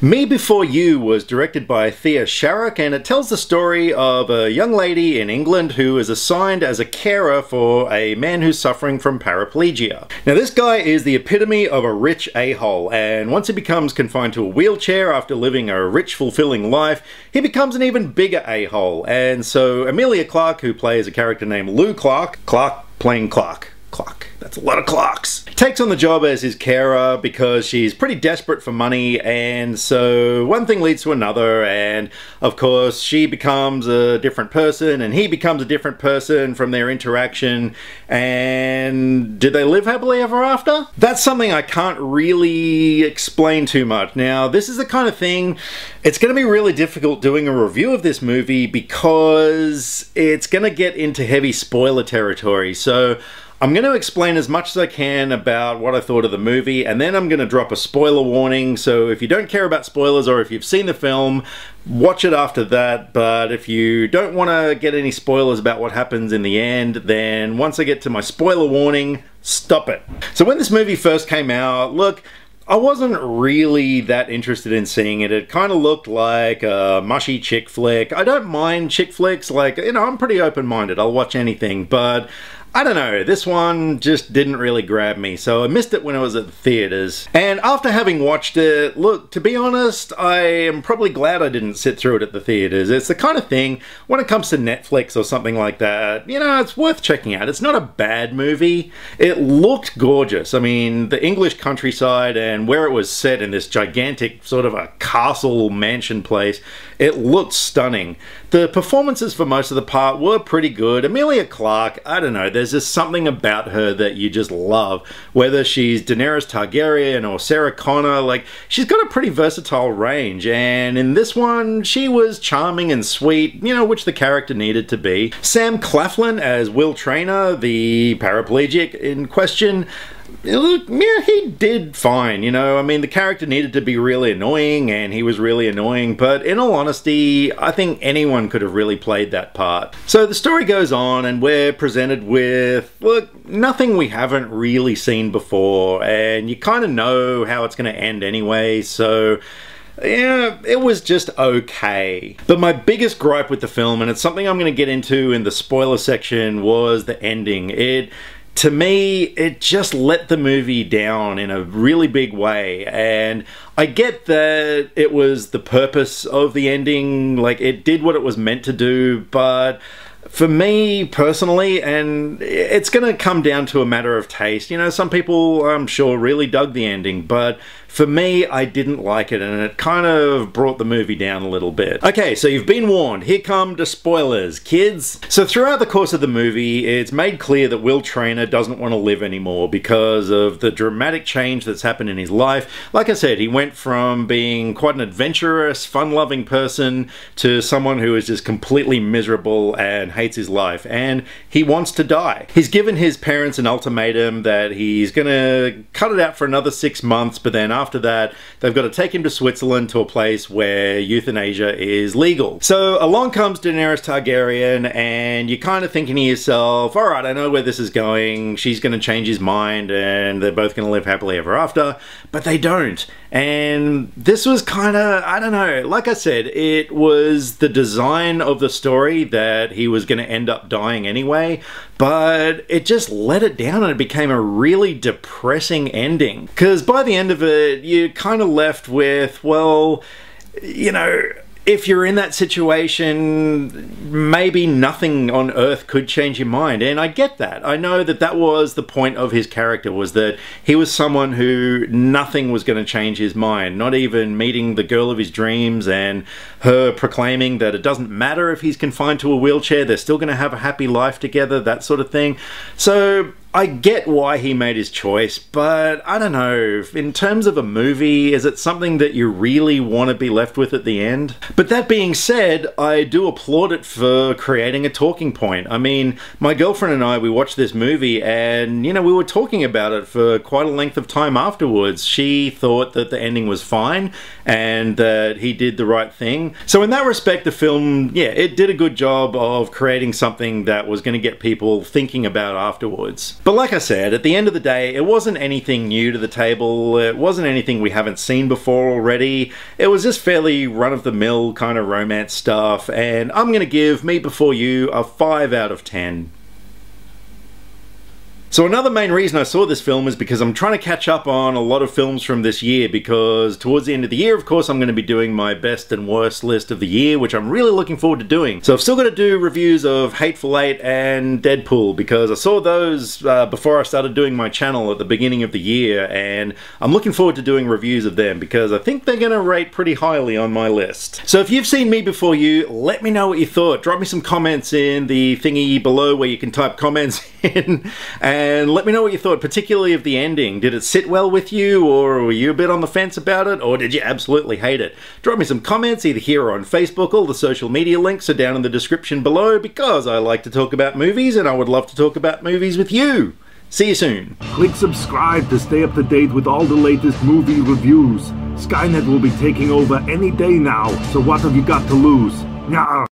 Me Before You was directed by Thea Sharrock, and it tells the story of a young lady in England who is assigned as a carer for a man who's suffering from paraplegia. Now this guy is the epitome of a rich a-hole, and once he becomes confined to a wheelchair after living a rich, fulfilling life, he becomes an even bigger a-hole. And so Emilia Clarke, who plays a character named Lou Clarke playing Clarke. That's a lot of Clarks. Takes on the job as his carer because she's pretty desperate for money, and so one thing leads to another, and of course she becomes a different person and he becomes a different person from their interaction. And did they live happily ever after? That's something I can't really explain too much. Now this is the kind of thing, it's going to be really difficult doing a review of this movie because it's going to get into heavy spoiler territory. So I'm going to explain as much as I can about what I thought of the movie, and then I'm going to drop a spoiler warning, so if you don't care about spoilers or if you've seen the film, watch it after that. But if you don't want to get any spoilers about what happens in the end, then once I get to my spoiler warning, stop it. So when this movie first came out, look, I wasn't really that interested in seeing it. It kind of looked like a mushy chick flick. I don't mind chick flicks, like, you know, I'm pretty open-minded. I'll watch anything, but I don't know, this one just didn't really grab me, so I missed it when I was at the theaters. And after having watched it, look, to be honest, I am probably glad I didn't sit through it at the theaters. It's the kind of thing, when it comes to Netflix or something like that, you know, it's worth checking out. It's not a bad movie. It looked gorgeous. I mean, the English countryside and where it was set in this gigantic sort of a castle mansion place, it looked stunning. The performances for most of the part were pretty good. Emilia Clarke, I don't know, there's just something about her that you just love. Whether she's Daenerys Targaryen or Sarah Connor, like, she's got a pretty versatile range, and in this one, she was charming and sweet, you know, which the character needed to be. Sam Claflin as Will Traynor, the paraplegic in question, look, yeah, he did fine, you know. I mean, the character needed to be really annoying, and he was really annoying, but in all honesty, I think anyone could have really played that part. So the story goes on, and we're presented with, look, nothing we haven't really seen before, and you kind of know how it's going to end anyway, so yeah, it was just okay. But my biggest gripe with the film, and it's something I'm going to get into in the spoiler section, was the ending. To me, it just let the movie down in a really big way, and I get that it was the purpose of the ending, like it did what it was meant to do, but for me personally, and it's going to come down to a matter of taste, you know, some people I'm sure really dug the ending, but for me, I didn't like it, and it kind of brought the movie down a little bit. Okay, so you've been warned. Here come the spoilers, kids. So throughout the course of the movie, it's made clear that Will Traynor doesn't want to live anymore because of the dramatic change that's happened in his life. Like I said, he went from being quite an adventurous, fun-loving person to someone who is just completely miserable and hates his life, and he wants to die. He's given his parents an ultimatum that he's gonna cut it out for another 6 months, but then after that, they've got to take him to Switzerland, to a place where euthanasia is legal. So along comes Daenerys Targaryen, and you're kind of thinking to yourself, alright, I know where this is going, she's going to change his mind, and they're both going to live happily ever after, but they don't. And this was kind of, I don't know, like I said, it was the design of the story that he was going to end up dying anyway, but it just let it down and it became a really depressing ending. Because by the end of it, you're kind of left with, well, you know, if you're in that situation, maybe nothing on earth could change your mind. And I get that. I know that that was the point of his character, was that he was someone who nothing was going to change his mind. Not even meeting the girl of his dreams and her proclaiming that it doesn't matter if he's confined to a wheelchair, they're still going to have a happy life together, that sort of thing. So I get why he made his choice, but I don't know, in terms of a movie, is it something that you really want to be left with at the end? But that being said, I do applaud it for creating a talking point. I mean, my girlfriend and I, we watched this movie and, you know, we were talking about it for quite a length of time afterwards. She thought that the ending was fine and that he did the right thing. So in that respect, the film, yeah, it did a good job of creating something that was going to get people thinking about afterwards. But like I said, at the end of the day, it wasn't anything new to the table, it wasn't anything we haven't seen before already, it was just fairly run-of-the-mill kind of romance stuff, and I'm gonna give Me Before You a 5 out of 10. So another main reason I saw this film is because I'm trying to catch up on a lot of films from this year, because towards the end of the year, of course, I'm going to be doing my best and worst list of the year, which I'm really looking forward to doing. So I've still got to do reviews of Hateful Eight and Deadpool, because I saw those before I started doing my channel at the beginning of the year, and I'm looking forward to doing reviews of them, because I think they're going to rate pretty highly on my list. So if you've seen Me Before You, let me know what you thought. Drop me some comments in the thingy below where you can type comments in, and let me know what you thought, particularly of the ending. Did it sit well with you, or were you a bit on the fence about it, or did you absolutely hate it? Drop me some comments either here or on Facebook. All the social media links are down in the description below, because I like to talk about movies and I would love to talk about movies with you. See you soon. Click subscribe to stay up to date with all the latest movie reviews. Skynet will be taking over any day now, so what have you got to lose? Nyah.